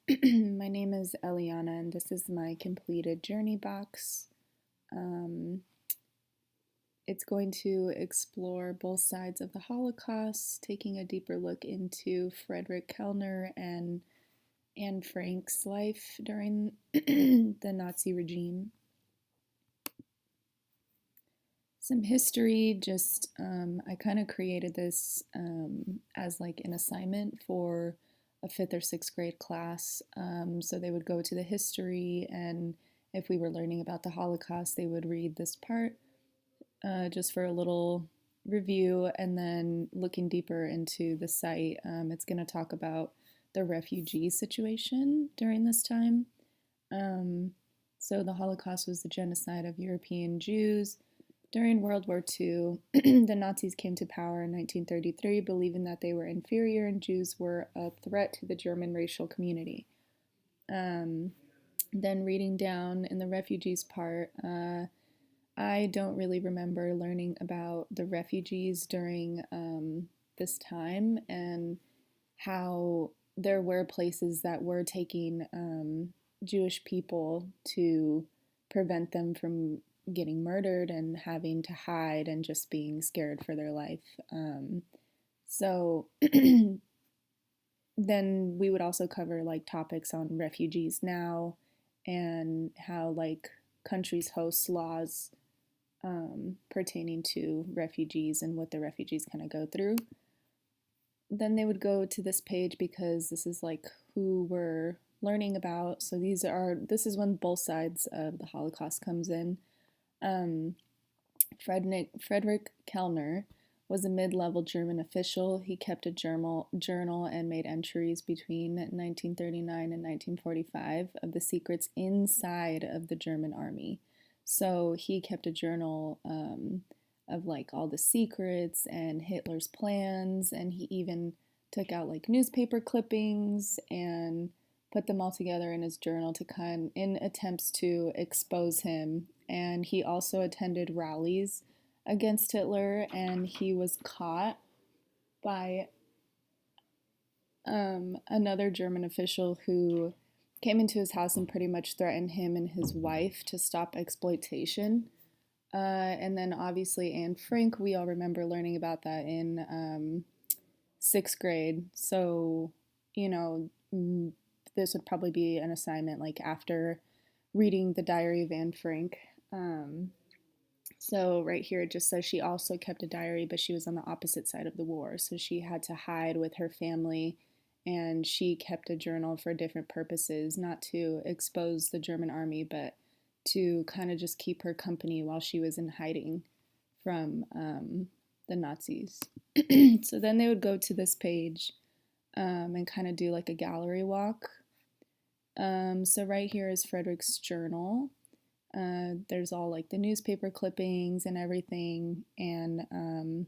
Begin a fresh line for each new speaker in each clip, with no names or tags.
My name is Eliana, and this is my completed journey box. Um, it's going to explore both sides of the Holocaust, taking a deeper look into Frederick Kellner and Anne Frank's life during the Nazi regime. Some history, I kind of created this as like an assignment for a fifth or sixth grade class. So they would go to the history, and if we were learning about the Holocaust, they would read this part just for a little review, and then looking deeper into the site, it's going to talk about the refugee situation during this time. Um, so the Holocaust was the genocide of European Jews. During World War II, the Nazis came to power in 1933, believing that they were inferior and Jews were a threat to the German racial community. Um, then reading down in the refugees part, I don't really remember learning about the refugees during this time and how there were places that were taking Jewish people to prevent them from getting murdered and having to hide and just being scared for their life. So then we would also cover like topics on refugees now and how like countries host laws pertaining to refugees and what the refugees kind of go through. Then they would go to this page because this is like who we're learning about. So this is when both sides of the Holocaust comes in. Um, Frederick Kellner was a mid-level German official. He kept a journal and made entries between 1939 and 1945 of the secrets inside of the German army. So he kept a journal of like all the secrets and Hitler's plans, and he even took out like newspaper clippings and put them all together in his journal to in attempts to expose him. And he also attended rallies against Hitler, and he was caught by another German official who came into his house and pretty much threatened him and his wife to stop exploitation. And then obviously Anne Frank, we all remember learning about that in sixth grade. So, you know, this would probably be an assignment like after reading the Diary of Anne Frank. So right here it just says she also kept a diary, but she was on the opposite side of the war. So she had to hide with her family, and she kept a journal for different purposes, not to expose the German army, but to kind of just keep her company while she was in hiding from the Nazis. So then they would go to this page and kind of do like a gallery walk. So right here is Frederick's journal. There's all like the newspaper clippings and everything, and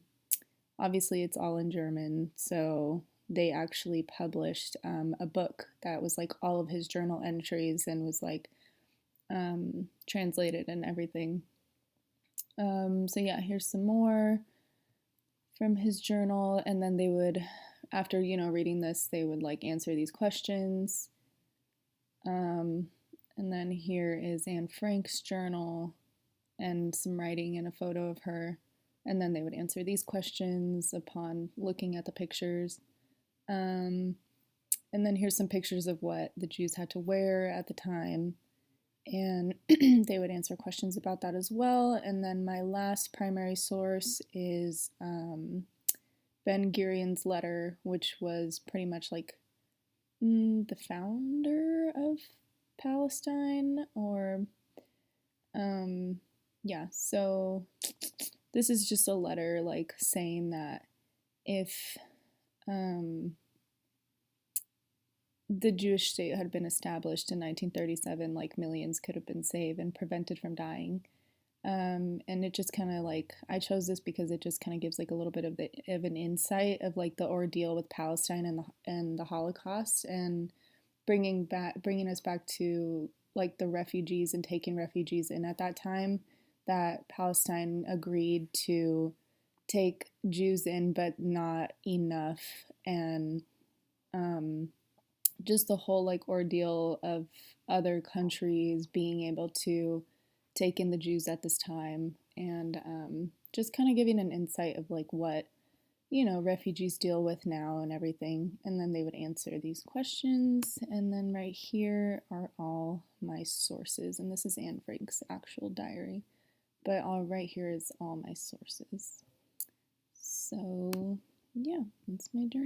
obviously it's all in German. So they actually published a book that was like all of his journal entries and was like translated and everything. So yeah, here's some more from his journal, and then they would, after reading this, they would like answer these questions. And then here is Anne Frank's journal and some writing and a photo of her. And then they would answer these questions upon looking at the pictures. And then here's some pictures of what the Jews had to wear at the time. And they would answer questions about that as well. And then my last primary source is Ben Gurion's letter, which was pretty much like the founder of Palestine, or yeah, so this is just a letter like saying that if the Jewish state had been established in 1937, like millions could have been saved and prevented from dying. And it just kind of like, I chose this because it just kind of gives like a little bit of an insight of like the ordeal with Palestine and the Holocaust, and bringing us back to like the refugees and taking refugees in at that time, that Palestine agreed to take Jews in, but not enough. And just the whole like ordeal of other countries being able to take in the Jews at this time, and just kind of giving an insight of like what refugees deal with now and everything. And then they would answer these questions. And then right here are all my sources. And this is Anne Frank's actual diary. But all right here is all my sources. So yeah, that's my journey.